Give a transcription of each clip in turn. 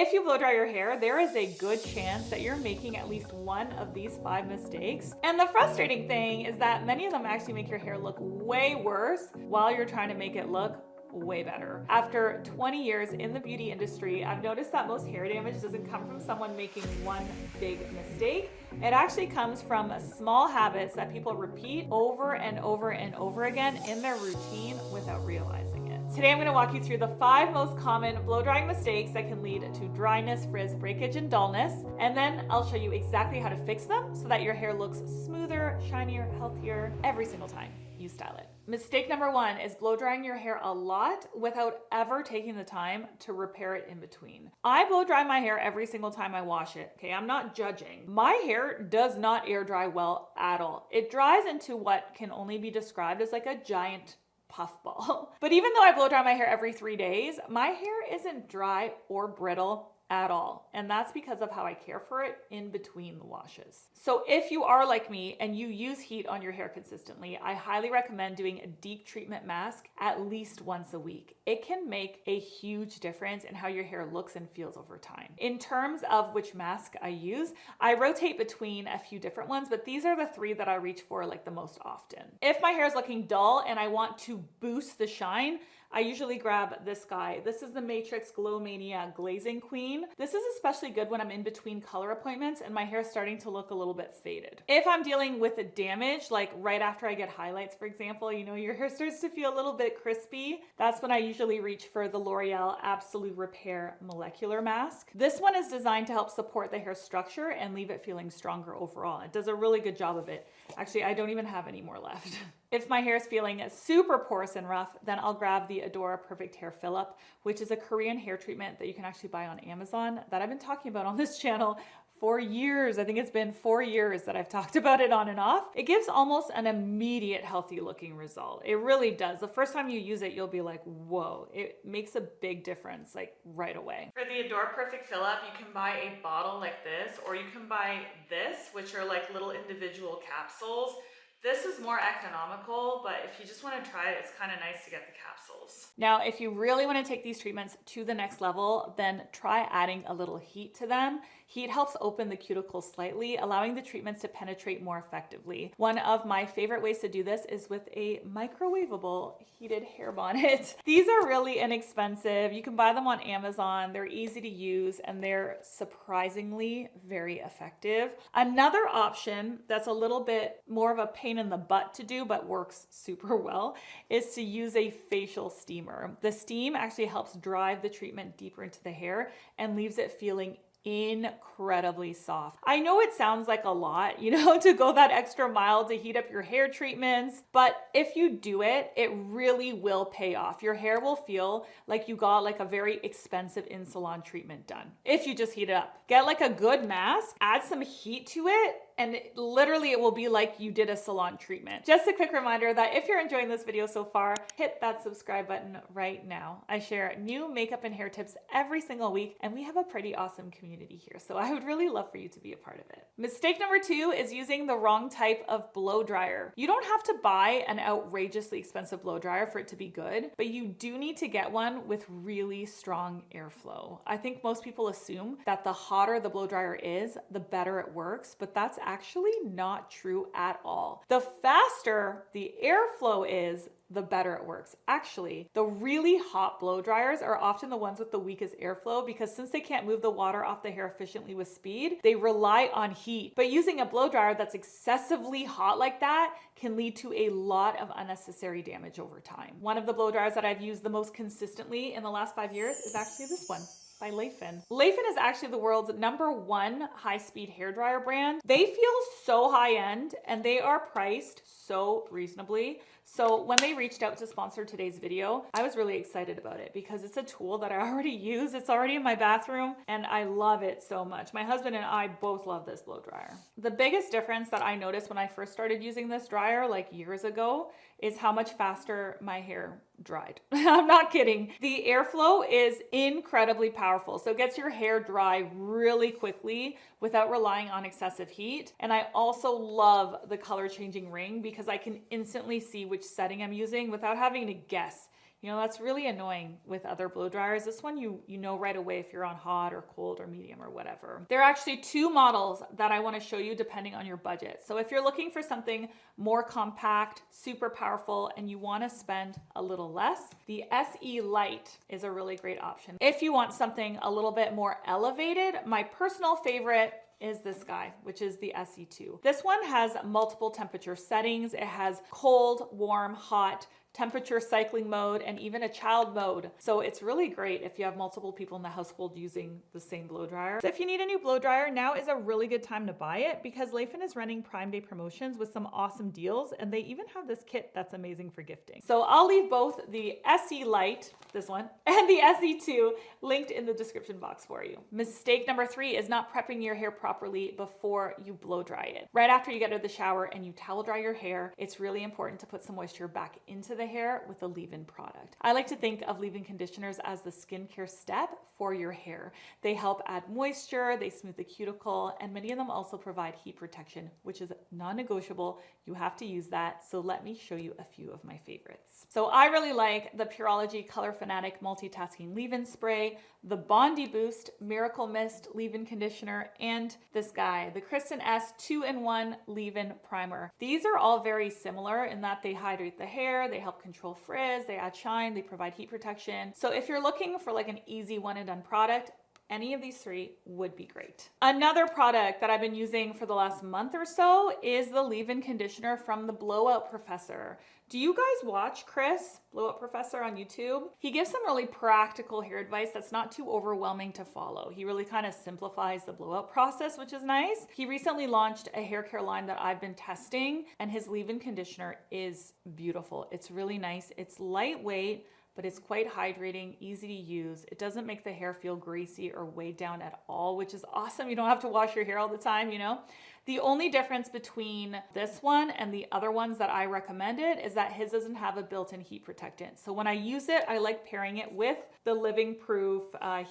If you blow dry your hair, there is a good chance that you're making at least one of these 5 mistakes. And the frustrating thing is that many of them actually make your hair look way worse while you're trying to make it look way better. After 20 years in the beauty industry, I've noticed that most hair damage doesn't come from someone making one big mistake. It actually comes from small habits that people repeat over and over and over again in their routine without realizing it. Today I'm going to walk you through the 5 most common blow drying mistakes that can lead to dryness, frizz, breakage, and dullness. And then I'll show you exactly how to fix them so that your hair looks smoother, shinier, healthier every single time you style it. Mistake number 1 is blow drying your hair a lot without ever taking the time to repair it in between. I blow dry my hair every single time I wash it. Okay, I'm not judging. My hair does not air dry well at all. It dries into what can only be described as like a giant puffball. But even though I blow dry my hair every 3 days, my hair isn't dry or brittle at all. And that's because of how I care for it in between the washes. So if you are like me and you use heat on your hair consistently, I highly recommend doing a deep treatment mask at least once a week. It can make a huge difference in how your hair looks and feels over time. In terms of which mask I use, I rotate between a few different ones, but these are the 3 that I reach for like the most often. If my hair is looking dull and I want to boost the shine, I usually grab this guy. This is the Matrix Glow Mania Glazing Queen. This is especially good when I'm in between color appointments and my hair is starting to look a little bit faded. If I'm dealing with a damage, like right after I get highlights, for example, you know, your hair starts to feel a little bit crispy, that's when I usually reach for the L'Oreal Absolute Repair Molecular Mask. This one is designed to help support the hair structure and leave it feeling stronger overall. It does a really good job of it. Actually, I don't even have any more left. If my hair is feeling super porous and rough, then I'll grab the Adora Perfect Hair Fill Up, which is a Korean hair treatment that you can actually buy on Amazon that I've been talking about on this channel for years. I think it's been 4 years that I've talked about it on and off. It gives almost an immediate healthy looking result. It really does. The first time you use it, you'll be like, whoa, it makes a big difference like right away. For the Adora Perfect Fill Up, you can buy a bottle like this, or you can buy this, which are like little individual capsules. This is more economical, but if you just want to try it, it's kind of nice to get the capsules. Now, if you really want to take these treatments to the next level, then try adding a little heat to them. Heat helps open the cuticles slightly, allowing the treatments to penetrate more effectively. One of my favorite ways to do this is with a microwavable heated hair bonnet. These are really inexpensive. You can buy them on Amazon. They're easy to use and they're surprisingly very effective. Another option that's a little bit more of a pain in the butt to do but works super well is to use a facial steamer. The steam actually helps drive the treatment deeper into the hair and leaves it feeling incredibly soft. I know it sounds like a lot, you know, to go that extra mile to heat up your hair treatments, but if you do it, it really will pay off. Your hair will feel like you got like a very expensive in-salon treatment done. If you just heat it up, get like a good mask, add some heat to it, and literally it will be like you did a salon treatment. Just a quick reminder that if you're enjoying this video so far, hit that subscribe button right now. I share new makeup and hair tips every single week, and we have a pretty awesome community here, so I would really love for you to be a part of it. Mistake number 2 is using the wrong type of blow dryer. You don't have to buy an outrageously expensive blow dryer for it to be good, but you do need to get one with really strong airflow. I think most people assume that the hotter the blow dryer is, the better it works, but that's actually not true at all. The faster the airflow is, the better it works. Actually, the really hot blow dryers are often the ones with the weakest airflow because since they can't move the water off the hair efficiently with speed, they rely on heat. But using a blow dryer that's excessively hot like that can lead to a lot of unnecessary damage over time. One of the blow dryers that I've used the most consistently in the last 5 years is actually this one by Leifin. Leifin is actually the world's #1 high-speed hairdryer brand. They feel so high-end and they are priced so reasonably. So when they reached out to sponsor today's video, I was really excited about it because it's a tool that I already use. It's already in my bathroom and I love it so much. My husband and I both love this blow dryer. The biggest difference that I noticed when I first started using this dryer like years ago is how much faster my hair dried. I'm not kidding. The airflow is incredibly powerful. So it gets your hair dry really quickly without relying on excessive heat. And I also love the color changing ring because I can instantly see which setting I'm using without having to guess. You know, that's really annoying with other blow dryers. This one, you know right away if you're on hot or cold or medium or whatever. There are actually two models that I want to show you depending on your budget. So if you're looking for something more compact, super powerful, and you want to spend a little less, the SE Lite is a really great option. If you want something a little bit more elevated, my personal favorite is this guy, which is the SE2. This one has multiple temperature settings. It has cold, warm, hot, temperature cycling mode, and even a child mode. So it's really great if you have multiple people in the household using the same blow dryer. So if you need a new blow dryer, now is a really good time to buy it because Leifin is running Prime Day promotions with some awesome deals, and they even have this kit that's amazing for gifting. So I'll leave both the SE Lite, this one, and the SE2 linked in the description box for you. Mistake number 3 is not prepping your hair properly before you blow dry it. Right after you get out of the shower and you towel dry your hair, it's really important to put some moisture back into the hair with a leave-in product. I like to think of leave-in conditioners as the skincare step for your hair. They help add moisture, they smooth the cuticle, and many of them also provide heat protection, which is non-negotiable. You have to use that. So let me show you a few of my favorites. So I really like the Pureology Color Fanatic Multitasking Leave-In Spray, the Bondi Boost Miracle Mist Leave-In Conditioner, and this guy, the Kristen S 2-in-1 Leave-In Primer. These are all very similar in that they hydrate the hair, they help control frizz, they add shine, they provide heat protection. So if you're looking for like an easy one and done product, any of these 3 would be great. Another product that I've been using for the last month or so is the leave-in conditioner from the Blowout Professor. Do you guys watch Chris, Blowout Professor, on YouTube? He gives some really practical hair advice that's not too overwhelming to follow. He really kind of simplifies the blowout process, which is nice. He recently launched a hair care line that I've been testing, and his leave-in conditioner is beautiful. It's really nice. It's lightweight, but it's quite hydrating, easy to use. It doesn't make the hair feel greasy or weighed down at all, which is awesome. You don't have to wash your hair all the time, you know? The only difference between this one and the other ones that I recommended is that his doesn't have a built-in heat protectant. So when I use it, I like pairing it with the Living Proof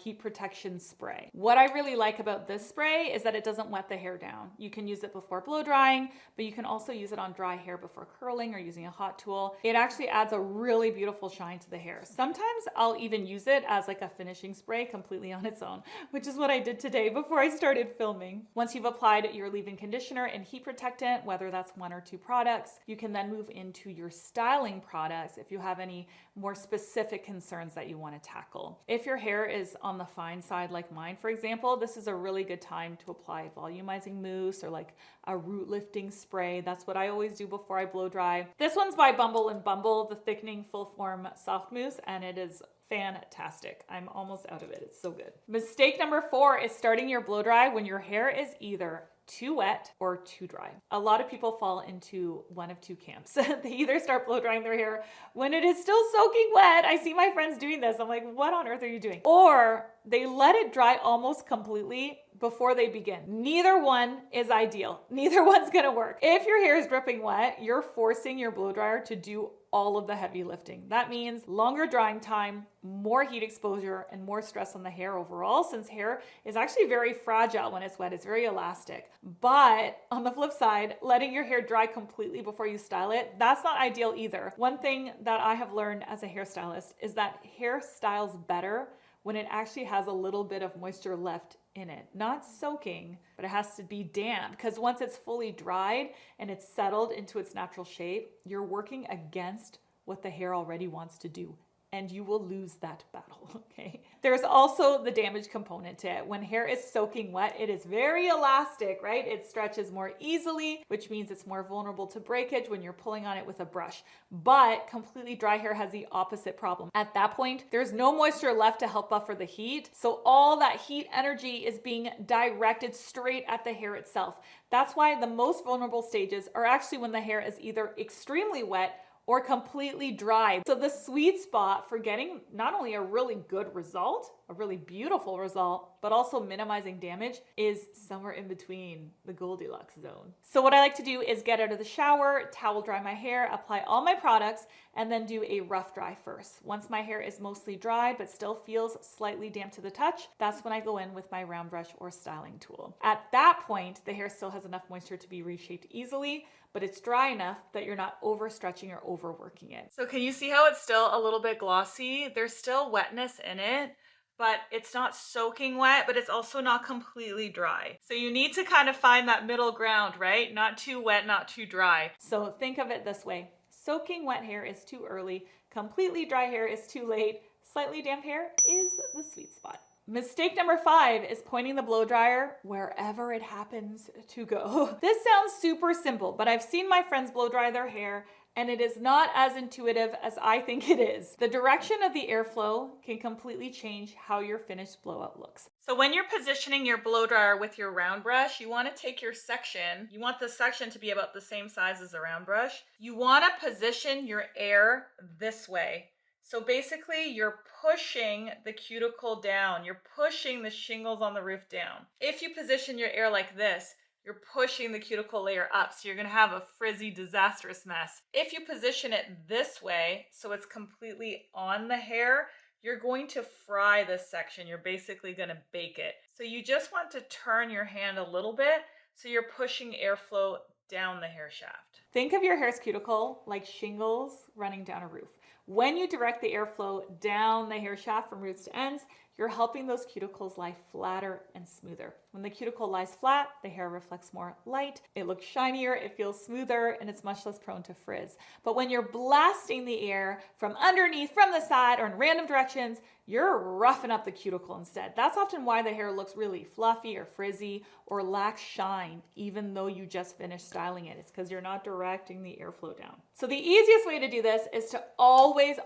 heat protection spray. What I really like about this spray is that it doesn't wet the hair down. You can use it before blow drying, but you can also use it on dry hair before curling or using a hot tool. It actually adds a really beautiful shine to the hair. Sometimes I'll even use it as like a finishing spray completely on its own, which is what I did today before I started filming. Once you've applied your leave-in conditioner and heat protectant, whether that's 1 or 2 products, you can then move into your styling products if you have any more specific concerns that you want to tackle. If your hair is on the fine side like mine, for example, this is a really good time to apply volumizing mousse or like a root lifting spray. That's what I always do before I blow dry. This one's by Bumble and Bumble, the thickening full form soft mousse, and it is fantastic. I'm almost out of it. It's so good. Mistake number 4 is starting your blow dry when your hair is either too wet or too dry. A lot of people fall into one of 2 camps. They either start blow drying their hair when it is still soaking wet. I see my friends doing this. I'm like, what on earth are you doing? Or they let it dry almost completely before they begin. Neither one is ideal. Neither one's gonna work. If your hair is dripping wet, you're forcing your blow dryer to do all of the heavy lifting. That means longer drying time, more heat exposure, and more stress on the hair overall, since hair is actually very fragile when it's wet. It's very elastic. But on the flip side, letting your hair dry completely before you style it, that's not ideal either. One thing that I have learned as a hairstylist is that hair styles better when it actually has a little bit of moisture left in it. Not soaking, but it has to be damp, because once it's fully dried and it's settled into its natural shape, you're working against what the hair already wants to do, and you will lose that battle, okay? There's also the damage component to it. When hair is soaking wet, it is very elastic, right? It stretches more easily, which means it's more vulnerable to breakage when you're pulling on it with a brush. But completely dry hair has the opposite problem. At that point, there's no moisture left to help buffer the heat, so all that heat energy is being directed straight at the hair itself. That's why the most vulnerable stages are actually when the hair is either extremely wet or completely dry. So the sweet spot for getting not only a really good result, a really beautiful result, but also minimizing damage is somewhere in between the Goldilocks zone. So what I like to do is get out of the shower, towel dry my hair, apply all my products, and then do a rough dry first. Once my hair is mostly dry, but still feels slightly damp to the touch, that's when I go in with my round brush or styling tool. At that point, the hair still has enough moisture to be reshaped easily, but it's dry enough that you're not overstretching or overworking it. So can you see how it's still a little bit glossy? There's still wetness in it, but it's not soaking wet, but it's also not completely dry. So you need to kind of find that middle ground, right? Not too wet, not too dry. So think of it this way. Soaking wet hair is too early, completely dry hair is too late, slightly damp hair is the sweet spot. Mistake number 5 is pointing the blow dryer wherever it happens to go. This sounds super simple, but I've seen my friends blow dry their hair and it is not as intuitive as I think it is. The direction of the airflow can completely change how your finished blowout looks. So when you're positioning your blow dryer with your round brush, you want to take your section, you want the section to be about the same size as the round brush. You want to position your air this way. So basically you're pushing the cuticle down, you're pushing the shingles on the roof down. If you position your air like this, you're pushing the cuticle layer up, so you're gonna have a frizzy, disastrous mess. If you position it this way, so it's completely on the hair, you're going to fry this section. You're basically gonna bake it. So you just want to turn your hand a little bit, so you're pushing airflow down the hair shaft. Think of your hair's cuticle like shingles running down a roof. When you direct the airflow down the hair shaft from roots to ends, you're helping those cuticles lie flatter and smoother. When the cuticle lies flat, the hair reflects more light, it looks shinier, it feels smoother, and it's much less prone to frizz. But when you're blasting the air from underneath, from the side, or in random directions, you're roughing up the cuticle instead. That's often why the hair looks really fluffy or frizzy or lacks shine, even though you just finished styling it. It's because you're not directing the airflow down. So the easiest way to do this is to always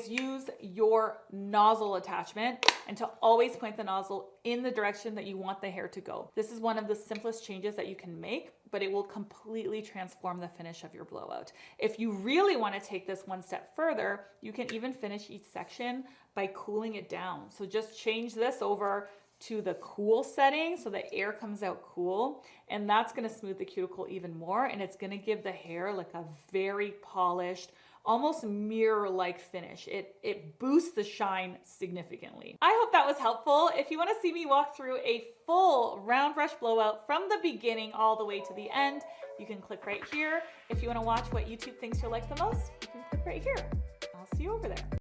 use your nozzle attachment and to always point the nozzle in the direction that you want the hair to go. This is one of the simplest changes that you can make, but it will completely transform the finish of your blowout. If you really want to take this one step further, you can even finish each section by cooling it down. So just change this over to the cool setting so the air comes out cool, and that's going to smooth the cuticle even more, and it's going to give the hair like a very polished, almost mirror-like finish. It boosts the shine significantly. I hope that was helpful. If you want to see me walk through a full round brush blowout from the beginning all the way to the end, you can click right here. If you want to watch what YouTube thinks you'll like the most, you can click right here. I'll see you over there.